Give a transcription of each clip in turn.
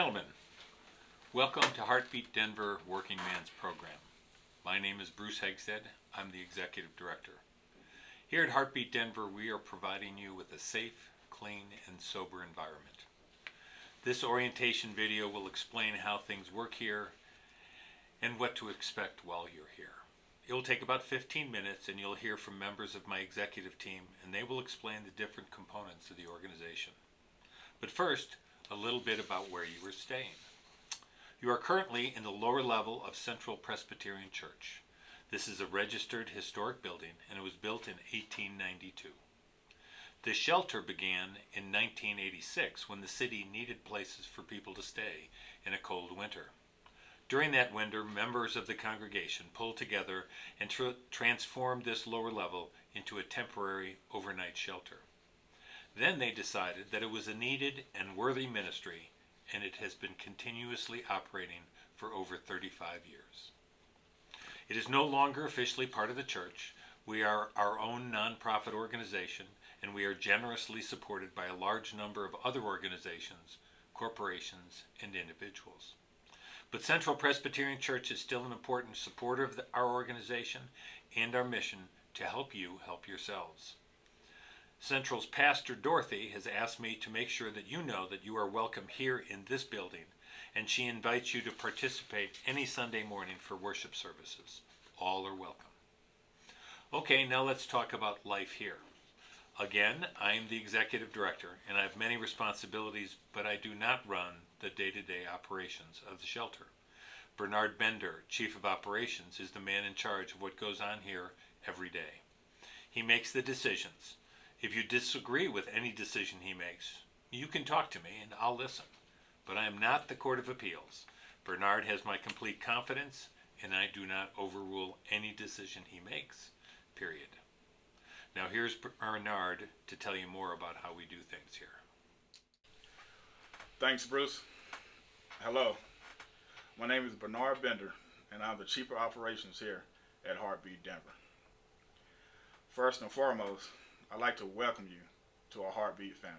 gentlemen, welcome to Heartbeat Denver Working Man's Program. My name is Bruce Hegsted. I'm the Executive Director. Here at Heartbeat Denver, we are providing you with a safe, clean, and sober environment. This orientation video will explain how things work here and what to expect while you're here. It will take about 15 minutes and you'll hear from members of my executive team and they will explain the different components of the organization. But first, a little bit about where you are staying. You are currently in the lower level of Central Presbyterian Church. This is a registered historic building and it was built in 1892. The shelter began in 1986 when the city needed places for people to stay in a cold winter. During that winter, members of the congregation pulled together and transformed this lower level into a temporary overnight shelter. Then they decided that it was a needed and worthy ministry, and it has been continuously operating for over 35 years. It is no longer officially part of the church. We are our own nonprofit organization, and we are generously supported by a large number of other organizations, corporations, and individuals. But Central Presbyterian Church is still an important supporter of our organization and our mission to help you help yourselves. Central's Pastor Dorothy has asked me to make sure that you know that you are welcome here in this building, and she invites you to participate any Sunday morning for worship services. All are welcome. Okay, now let's talk about life here. Again, I am the Executive Director, and I have many responsibilities, but I do not run the day-to-day operations of the shelter. Bernard Bender, Chief of Operations, is the man in charge of what goes on here every day. He makes the decisions. If you disagree with any decision he makes, you can talk to me and I'll listen. But I am not the Court of Appeals. Bernard has my complete confidence, and I do not overrule any decision he makes, period. Now here's Bernard to tell you more about how we do things here. Thanks, Bruce. Hello, my name is Bernard Bender, and I'm the Chief of Operations here at Heartbeat Denver. First and foremost, I'd like to welcome you to our Heartbeat family.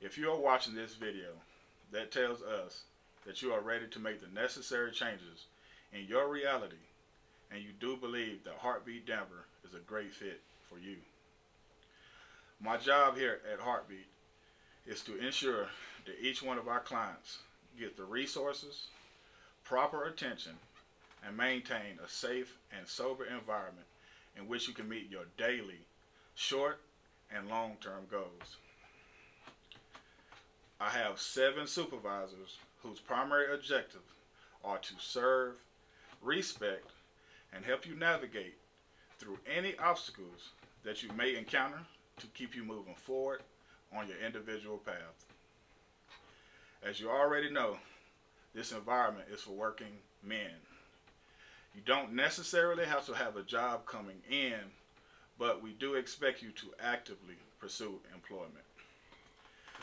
If you are watching this video, that tells us that you are ready to make the necessary changes in your reality, and you do believe that Heartbeat Denver is a great fit for you. My job here at Heartbeat is to ensure that each one of our clients get the resources, proper attention, and maintain a safe and sober environment in which you can meet your daily, short, and long-term goals. I have 7 supervisors whose primary objectives are to serve, respect, and help you navigate through any obstacles that you may encounter to keep you moving forward on your individual path. As you already know, this environment is for working men. You don't necessarily have to have a job coming in, but we do expect you to actively pursue employment.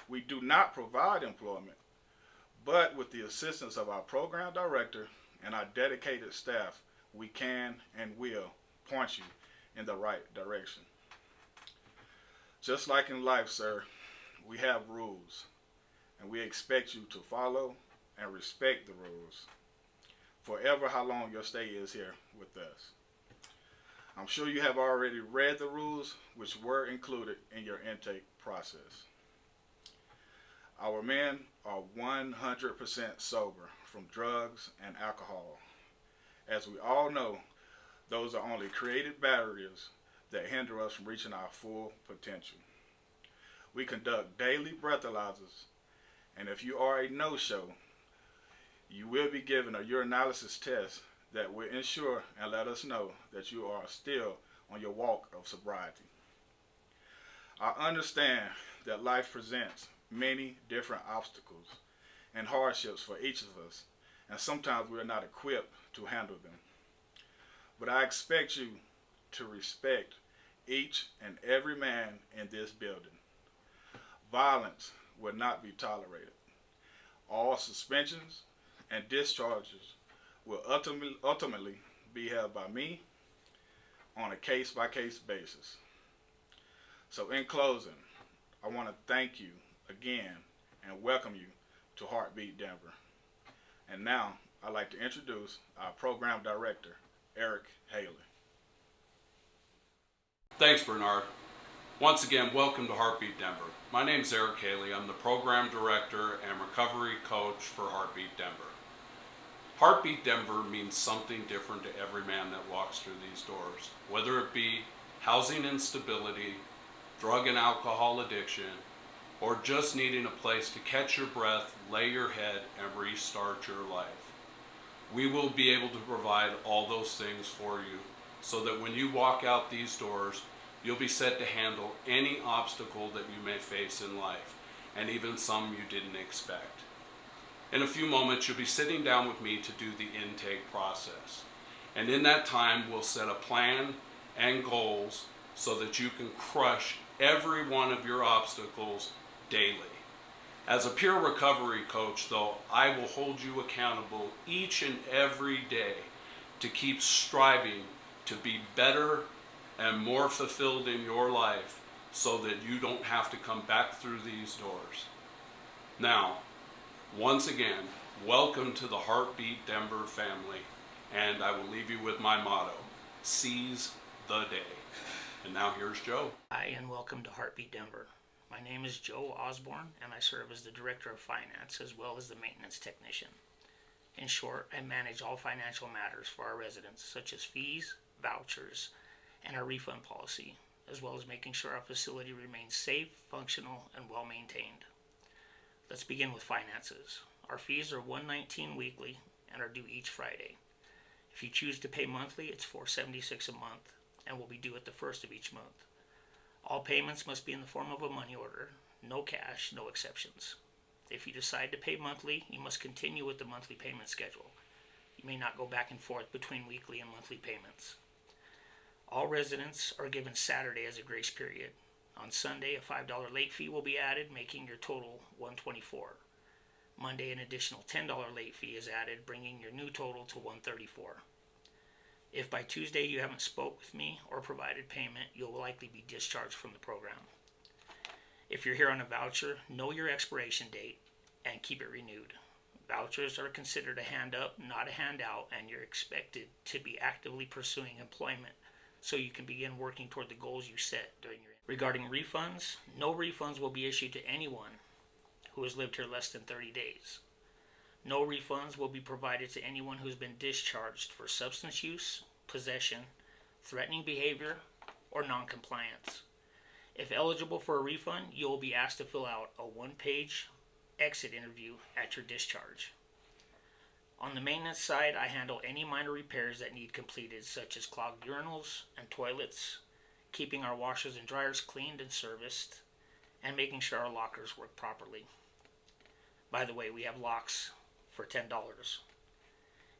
We do not provide employment, but with the assistance of our program director and our dedicated staff, we can and will point you in the right direction. Just like in life, sir, we have rules, and we expect you to follow and respect the rules forever how long your stay is here with us. I'm sure you have already read the rules which were included in your intake process. Our men are 100% sober from drugs and alcohol. As we all know, those are only created barriers that hinder us from reaching our full potential. We conduct daily breathalyzers, and if you are a no-show, you will be given a urinalysis test that will ensure and let us know that you are still on your walk of sobriety. I understand that life presents many different obstacles and hardships for each of us, and sometimes we are not equipped to handle them. But I expect you to respect each and every man in this building. Violence will not be tolerated. All suspensions and discharges will ultimately be held by me on a case-by-case basis. So in closing, I want to thank you again and welcome you to Heartbeat Denver. And now I'd like to introduce our program director, Eric Haley. Thanks, Bernard. Once again, welcome to Heartbeat Denver. My name is Eric Haley. I'm the program director and recovery coach for Heartbeat Denver. Heartbeat Denver means something different to every man that walks through these doors, whether it be housing instability, drug and alcohol addiction, or just needing a place to catch your breath, lay your head, and restart your life. We will be able to provide all those things for you so that when you walk out these doors, you'll be set to handle any obstacle that you may face in life, and even some you didn't expect. In a few moments, you'll be sitting down with me to do the intake process. And in that time, we'll set a plan and goals so that you can crush every one of your obstacles daily. As a peer recovery coach, though, I will hold you accountable each and every day to keep striving to be better and more fulfilled in your life so that you don't have to come back through these doors. Now, once again, welcome to the Heartbeat Denver family, and I will leave you with my motto, seize the day. And now here's Joe. Hi, and welcome to Heartbeat Denver. My name is Joe Osborne, and I serve as the Director of Finance as well as the Maintenance Technician. In short, I manage all financial matters for our residents, such as fees, vouchers, and our refund policy, as well as making sure our facility remains safe, functional, and well maintained. Let's begin with finances. Our fees are $119 weekly and are due each Friday. If you choose to pay monthly, it's $476 a month and will be due at the first of each month. All payments must be in the form of a money order, no cash, no exceptions. If you decide to pay monthly, you must continue with the monthly payment schedule. You may not go back and forth between weekly and monthly payments. All residents are given Saturday as a grace period. On Sunday, a $5 late fee will be added, making your total $124. Monday, an additional $10 late fee is added, bringing your new total to $134. If by Tuesday you haven't spoke with me or provided payment, you'll likely be discharged from the program. If you're here on a voucher, know your expiration date and keep it renewed. Vouchers are considered a hand up, not a handout, and you're expected to be actively pursuing employment so you can begin working toward the goals you set during your. Regarding refunds, no refunds will be issued to anyone who has lived here less than 30 days. No refunds will be provided to anyone who has been discharged for substance use, possession, threatening behavior, or noncompliance. If eligible for a refund, you will be asked to fill out a one-page exit interview at your discharge. On the maintenance side, I handle any minor repairs that need completed, such as clogged urinals and toilets, keeping our washers and dryers cleaned and serviced, and making sure our lockers work properly. By the way, we have locks for $10.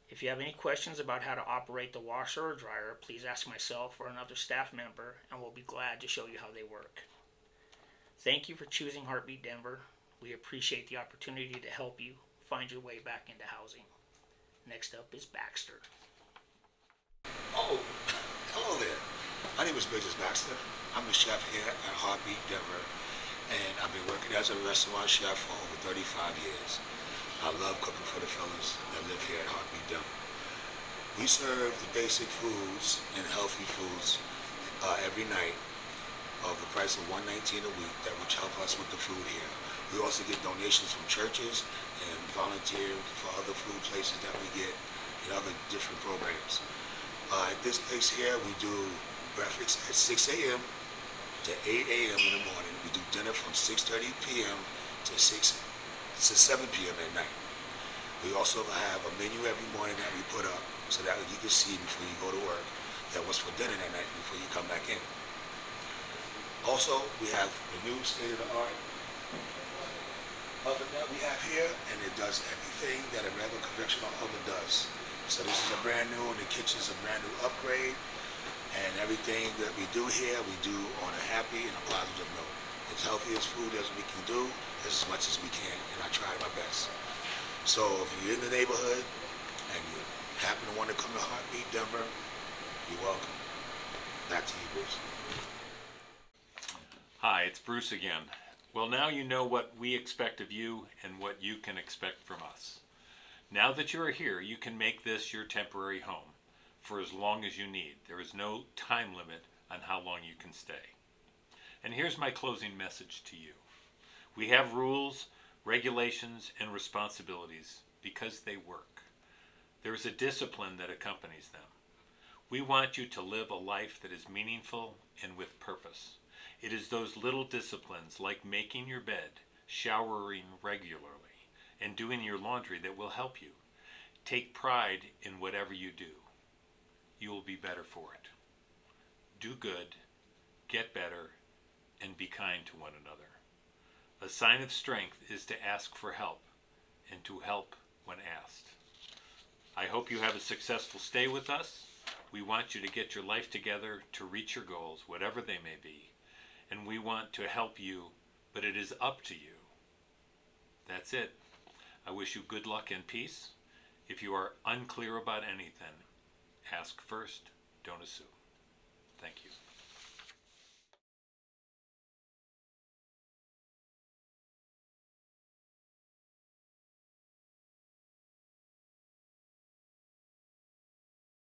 If you have any questions about how to operate the washer or dryer, please ask myself or another staff member, and we'll be glad to show you how they work. Thank you for choosing Heartbeat Denver. We appreciate the opportunity to help you find your way back into housing. Next up is Baxter. Oh, hello there. My name is Bridges Baxter. I'm the chef here at Heartbeat Denver, and I've been working as a restaurant chef for over 35 years. I love cooking for the fellas that live here at Heartbeat Denver. We serve the basic foods and healthy foods every night of the price of $119 a week, that which help us with the food here. We also get donations from churches and volunteer for other food places that we get and other different programs. At this place here, we do breakfast at 6 a.m. to 8 a.m. in the morning. We do dinner from 6:30 p.m. to 7 p.m. at night. We also have a menu every morning that we put up so that you can see before you go to work that what's for dinner that night before you come back in. Also, we have the new state-of-the-art oven that we have here, and it does everything that a regular conventional oven does. So this is a brand new, and the kitchen's a brand new upgrade, and everything that we do here, we do on a happy and a positive note. As healthy as food as we can do, as much as we can, and I try my best. So if you're in the neighborhood and you happen to want to come to Heartbeat Denver, you're welcome. Back to you, Bruce. Hi, it's Bruce again. Well, now you know what we expect of you and what you can expect from us. Now that you are here, you can make this your temporary home for as long as you need. There is no time limit on how long you can stay. And here's my closing message to you. We have rules, regulations, and responsibilities because they work. There is a discipline that accompanies them. We want you to live a life that is meaningful and with purpose. It is those little disciplines like making your bed, showering regularly, and doing your laundry that will help you. Take pride in whatever you do. You will be better for it. Do good, get better, and be kind to one another. A sign of strength is to ask for help and to help when asked. I hope you have a successful stay with us. We want you to get your life together to reach your goals, whatever they may be. And we want to help you, but it is up to you. That's it. I wish you good luck and peace. If you are unclear about anything, ask first, don't assume.